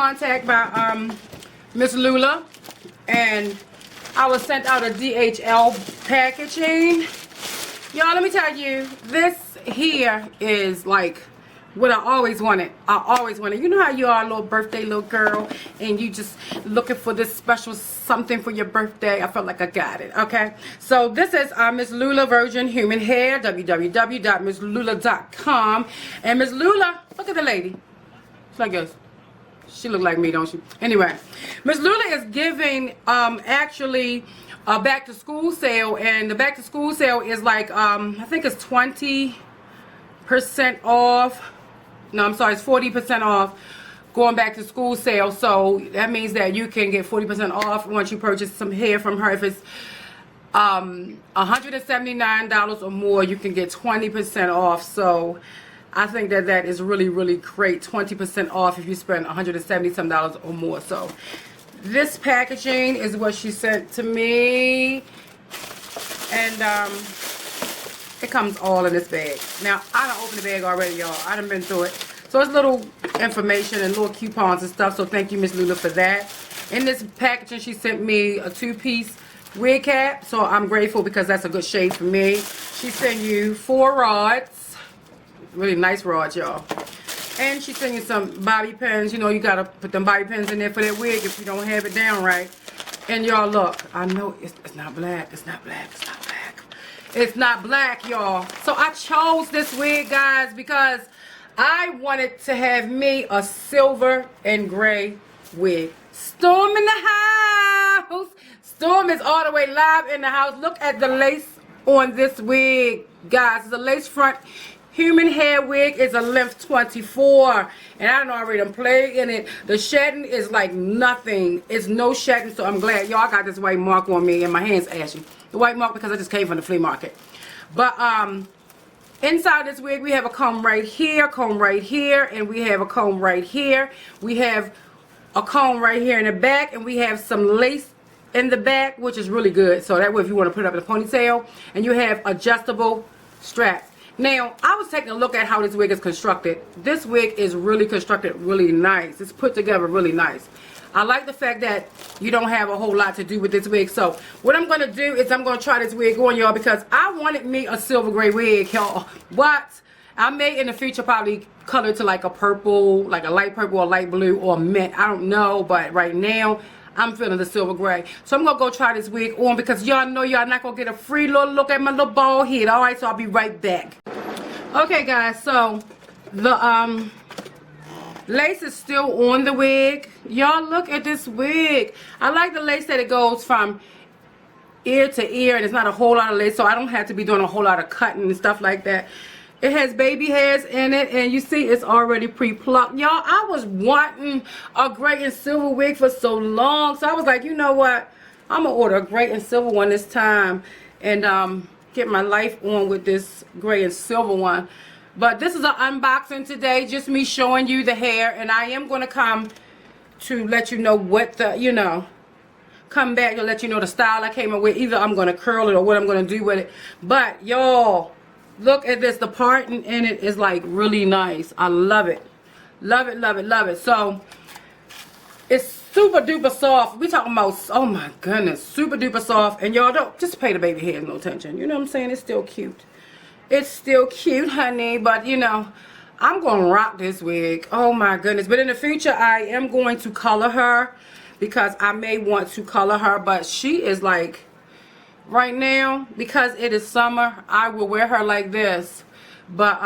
contacted by Mslula, and I was sent out a DHL packaging. Y'all, let me tell you, this here is like what I always wanted. I always wanted. You know how you are a little birthday little girl and you just looking for this special something for your birthday. I felt like I got it. Okay, so this is Mslula Virgin Human Hair, www.mslula.com. And Mslula, look at the lady. It's like this. She look like me, don't she? Anyway, Mslula is giving actually a back to school sale, and the back to school sale is like I think it's 20% off. No, I'm sorry, it's 40% off going back to school sale. So that means that you can get 40% off once you purchase some hair from her. If it's $179 or more, you can get 20% off. So I think that that is really, really great. 20% off if you spend $170 some or more. So this packaging is what she sent to me, and it comes all in this bag. Now, I done opened the bag already, y'all. I done been through it. So it's little information and little coupons and stuff. So thank you, Mslula, for that. In this packaging, she sent me a 2-piece wig cap. So I'm grateful because that's a good shade for me. She sent you 4 rods. Really nice rods, y'all. And she sent you some bobby pins. You know, you got to put them bobby pins in there for that wig if you don't have it down right. And y'all, look. I know it's not black. It's not black. It's not black. It's not black, y'all. So I chose this wig, guys, because I wanted to have me a silver and gray wig. Storm in the house. Storm is all the way live in the house. Look at the lace on this wig, guys. It's a lace front human hair wig. Is a length 24, and I don't know, I already done played in it. The shedding is like nothing. It's no shedding, so I'm glad. Y'all, got this white mark on me and my hand's ashy. The white mark because I just came from the flea market. But inside this wig we have a comb right here, and we have a comb right here. We have a comb right here in the back, and we have some lace in the back, which is really good. So that way if you want to put it up in a ponytail, and you have adjustable straps. Now, I was taking a look at how this wig is constructed. This wig is really constructed really nice. It's put together really nice. I like the fact that you don't have a whole lot to do with this wig. So what I'm going to do is I'm going to try this wig on, y'all, because I wanted me a silver gray wig, y'all. But I may in the future probably color to like a purple, like a light purple or light blue or mint. I don't know, but right now I'm feeling the silver gray. So I'm going to go try this wig on because y'all know y'all not going to get a free little look at my little bald head. Alright, so I'll be right back. Okay, guys, so the lace is still on the wig. Y'all, look at this wig. I like the lace that it goes from ear to ear, and it's not a whole lot of lace, so I don't have to be doing a whole lot of cutting and stuff like that. It has baby hairs in it, and you see it's already pre-plucked. Y'all, I was wanting a gray and silver wig for so long, so I was like, you know what? I'm going to order a gray and silver one this time and get my life on with this gray and silver one. But this is an unboxing today, just me showing you the hair, and I am going to come to let you know what the, you know, come back and let you know the style I came up with. Either I'm going to curl it or what I'm going to do with it. But y'all, look at this. The parting in it is like really nice. I love it. Love it, love it, love it. So it's super duper soft. We talking about, oh my goodness, super duper soft. And y'all don't just pay the baby hair no attention. You know what I'm saying? It's still cute. It's still cute, honey. But you know, I'm gonna rock this wig. Oh my goodness. But in the future I am going to color her, because I may want to color her. But she is like, right now, because it is summer, I will wear her like this. But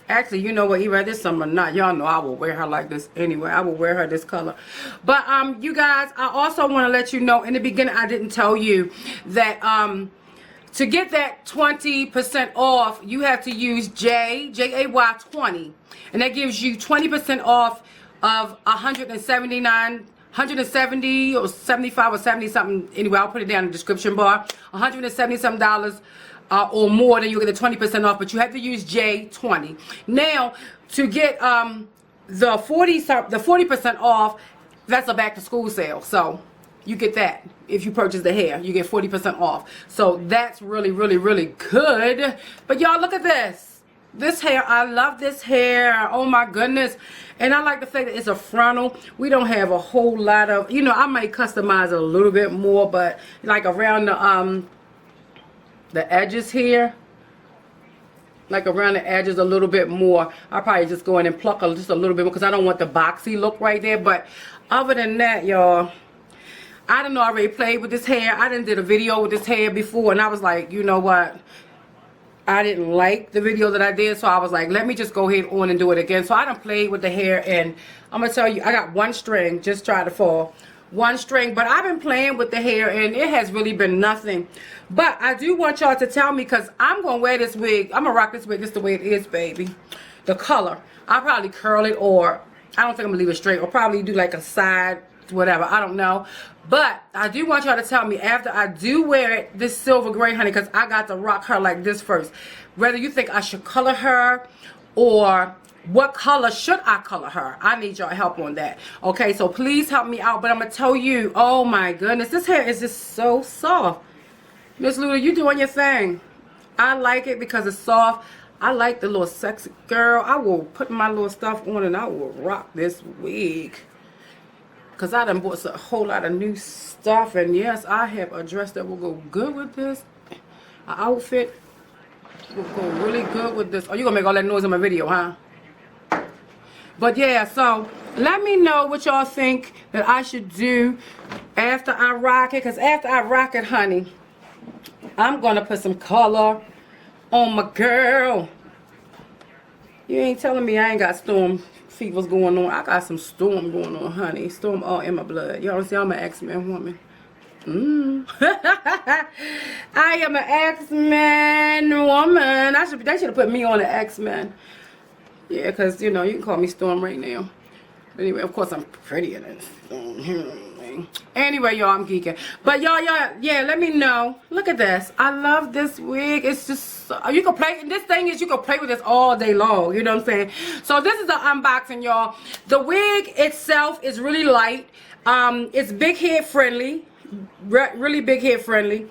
actually, you know what, either this summer or not, y'all know I will wear her like this anyway. I will wear her this color. But you guys, I also want to let you know, in the beginning I didn't tell you that to get that 20% off, you have to use JAY 20, and that gives you 20% off of 170 or 75 or 70 something. Anyway, I'll put it down in the description bar. 170 some dollars or more, then you get the 20% off. But you have to use J20. Now, to get the 40% off, that's a back to school sale. So you get that. If you purchase the hair, you get 40% off. So that's really, really, really good. But y'all, look at this. This hair, I love this hair. Oh my goodness. And I like the fact that it's a frontal. We don't have a whole lot of, you know, I might customize it a little bit more, but like around the edges here, like around the edges a little bit more. I'll probably just go in and pluck just a little bit more because I don't want the boxy look right there. But other than that, y'all, I don't know, I already played with this hair. I done did a video with this hair before, and I was like, you know what? I didn't like the video that I did, so I was like, let me just go ahead on and do it again. So I done played with the hair, and I'm going to tell you, I got one string, just tried to fall. One string, but I've been playing with the hair, and it has really been nothing. But I do want y'all to tell me, because I'm going to wear this wig. I'm going to rock this wig just the way it is, baby. The color. I'll probably curl it, or I don't think I'm going to leave it straight, or probably do like a side, whatever. I don't know. But I do want y'all to tell me after I do wear it, this silver gray, honey, because I got to rock her like this first. Whether you think I should color her, or what color should I color her? I need y'all help on that. Okay, so please help me out. But I'm going to tell you, oh my goodness, this hair is just so soft. Miss Lula, you doing your thing. I like it because it's soft. I like the little sexy girl. I will put my little stuff on and I will rock this wig. Because I done bought a whole lot of new stuff. And yes, I have a dress that will go good with this. An outfit will go really good with this. Oh, you going to make all that noise in my video, huh? But yeah, so let me know what y'all think that I should do after I rock it. Because after I rock it, honey, I'm going to put some color on my girl. You ain't telling me I ain't got storm fevers going on. I got some storm going on, honey. Storm all in my blood. Y'all see, I'm an X-Men woman. I am an X-Men woman. They should have put me on the X-Men. Yeah, because, you know, you can call me Storm right now. But anyway, of course, I'm prettier than Storm. Anyway, y'all, I'm geeking. But y'all, yeah, let me know. Look at this. I love this wig. It's just, you can play, this thing is, you can play with this all day long. You know what I'm saying? So this is the unboxing, y'all. The wig itself is really light. It's big head friendly. Really big head friendly.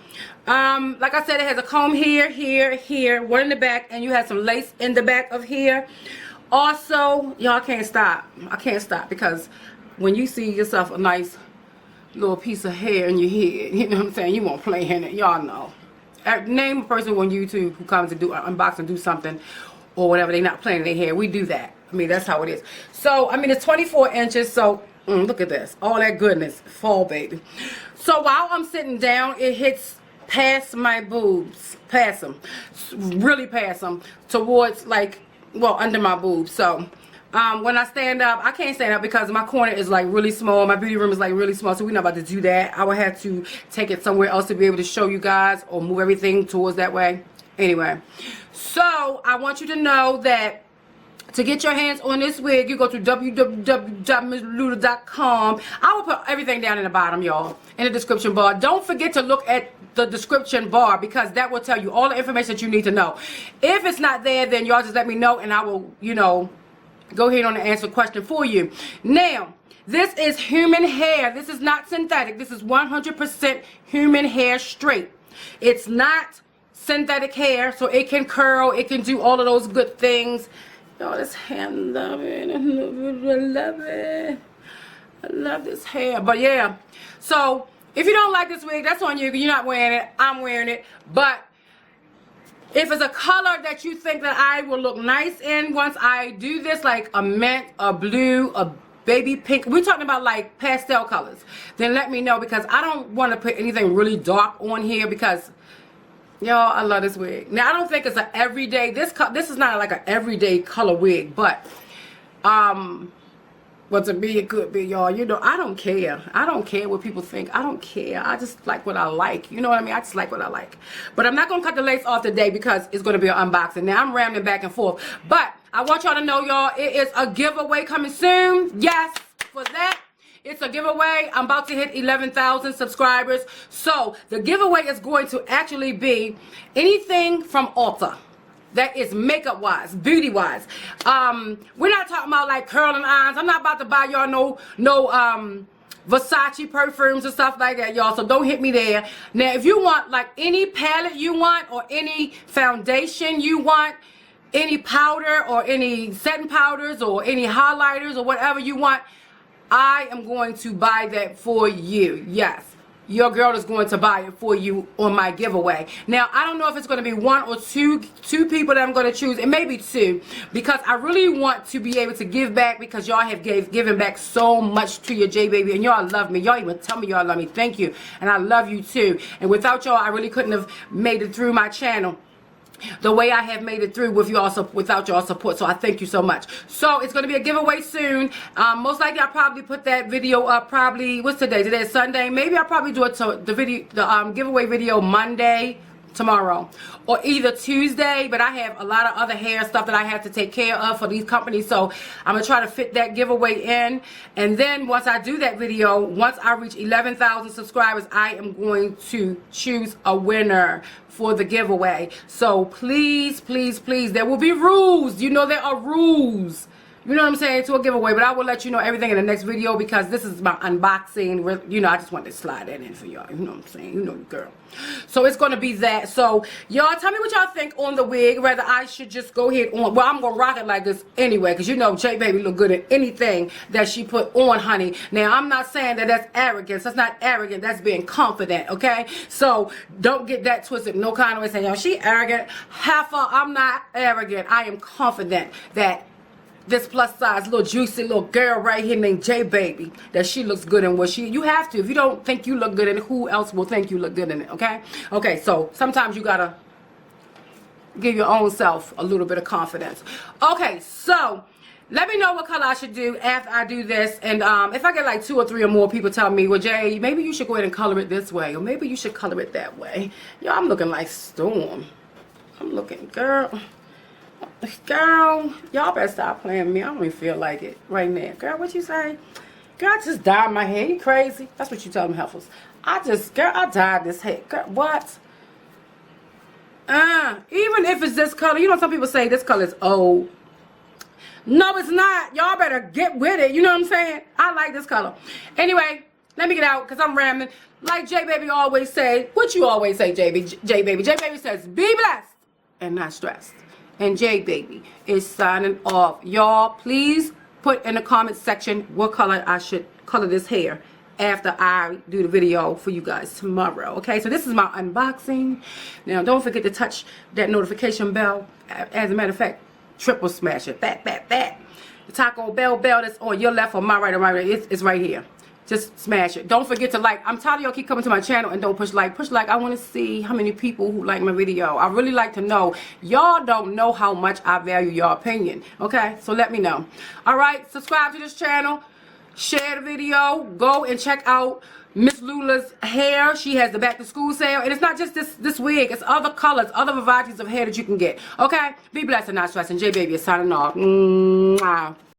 Like I said, it has a comb here, here, here, one in the back, and you have some lace in the back of here. Also, y'all can't stop. I can't stop because when you see yourself a nice little piece of hair in your head, you know what I'm saying, you won't play in it. Y'all know. Name a person on YouTube who comes to do an unboxing, do something, or whatever. They not playing their hair. We do that. I mean, that's how it is. So, I mean, it's 24 inches, so look at this. All that goodness. Fall, baby. So, while I'm sitting down, it hits past my boobs. Past them. Really past them. Towards, like, well, under my boobs. So, when I stand up, I can't stand up because my corner is like really small. My beauty room is like really small, so we're not about to do that. I would have to take it somewhere else to be able to show you guys or move everything towards that way. Anyway, so I want you to know that to get your hands on this wig, you go to www.mslula.com. I will put everything down in the bottom, y'all, in the description bar. Don't forget to look at the description bar because that will tell you all the information that you need to know. If it's not there, then y'all just let me know and I will, you know, go ahead on and answer the question for you. Now, this is human hair. This is not synthetic. This is 100% human hair straight. It's not synthetic hair, so it can curl. It can do all of those good things. Y'all, this hair, I love it. I love it. I love this hair. But yeah, so if you don't like this wig, that's on you. You're not wearing it. I'm wearing it. But if it's a color that you think that I will look nice in once I do this, like a mint, a blue, a baby pink, we're talking about like pastel colors, then let me know because I don't want to put anything really dark on here because, y'all, I love this wig. Now, I don't think it's an everyday, this is not like an everyday color wig, but, well, to me, it could be, y'all. You know, I don't care. I don't care what people think. I don't care. I just like what I like. You know what I mean? I just like what I like. But I'm not going to cut the lace off today because it's going to be an unboxing. Now, I'm rambling back and forth. But I want y'all to know, y'all, it is a giveaway coming soon. Yes, for that. It's a giveaway. I'm about to hit 11,000 subscribers. So, the giveaway is going to actually be anything from Ulta. That is makeup wise, beauty wise. We're not talking about like curling irons. I'm not about to buy y'all no Versace perfumes and stuff like that, y'all. So don't hit me there. Now, if you want like any palette you want or any foundation you want, any powder or any setting powders or any highlighters or whatever you want, I am going to buy that for you. Yes. Your girl is going to buy it for you on my giveaway. Now, I don't know if it's going to be one or two people that I'm going to choose. It may be two, because I really want to be able to give back, because y'all have given back so much to your J Baby, and y'all love me. Y'all even tell me y'all love me. Thank you. And I love you too. And without y'all, I really couldn't have made it through my channel the way I have made it through without y'all support. So I thank you so much. So it's going to be a giveaway soon. Most likely I'll probably put that video up probably, what's today? Today is Sunday. Maybe I'll probably do it to the giveaway video Monday, tomorrow, or either Tuesday. But I have a lot of other hair stuff that I have to take care of for these companies, so I'm gonna try to fit that giveaway in. And then once I do that video, once I reach 11,000 subscribers, I am going to choose a winner for the giveaway. So please, please, please, there will be rules. You know, there are rules, you know what I'm saying, to a giveaway. But I will let you know everything in the next video, because this is my unboxing. You know, I just wanted to slide that in for y'all. You know what I'm saying? You know, girl. So it's going to be that. So y'all tell me what y'all think on the wig. Whether I should just go ahead on. Well, I'm going to rock it like this anyway, because you know J Baby look good at anything that she put on, honey. Now, I'm not saying that that's arrogance. That's not arrogant. That's being confident, okay? So don't get that twisted. No kind of way saying, yo, she arrogant. I'm not arrogant. I am confident that this plus size little juicy little girl right here named J Baby, that she looks good in what you have to. If you don't think you look good in it, who else will think you look good in it? Okay, so sometimes you gotta give your own self a little bit of confidence. Okay, so let me know what color I should do after I do this. And if I get like 2 or 3 or more people tell me, well, Jay, maybe you should go ahead and color it this way, or maybe you should color it that way. Yo, I'm looking like Storm. I'm looking, girl, y'all better stop playing with me. I don't even feel like it right now. Girl, what you say? Girl, I just dyed my hair. You crazy? That's what you tell them heifers. I dyed this hair. Girl, what? Even if it's this color, you know, some people say this color is old. No, it's not. Y'all better get with it. You know what I'm saying? I like this color. Anyway, let me get out, because I'm rambling. Like J Baby always say, what you always say, J Baby? J Baby says, be blessed and not stressed. And J Baby is signing off. Y'all, please put in the comment section what color I should color this hair after I do the video for you guys tomorrow. Okay, so this is my unboxing. Now, don't forget to touch that notification bell. As a matter of fact, triple smash it. That. The Taco Bell that's on your left or my right, it's right here. Just smash it. Don't forget to like. I'm tired of y'all keep coming to my channel and don't push like. Push like. I want to see how many people who like my video. I really like to know. Y'all don't know how much I value your opinion. Okay? So let me know. Alright? Subscribe to this channel. Share the video. Go and check out Mslula's hair. She has the back to school sale. And it's not just this wig. It's other colors, other varieties of hair that you can get. Okay? Be blessed and not stressed. And J Baby is signing off. Mwah.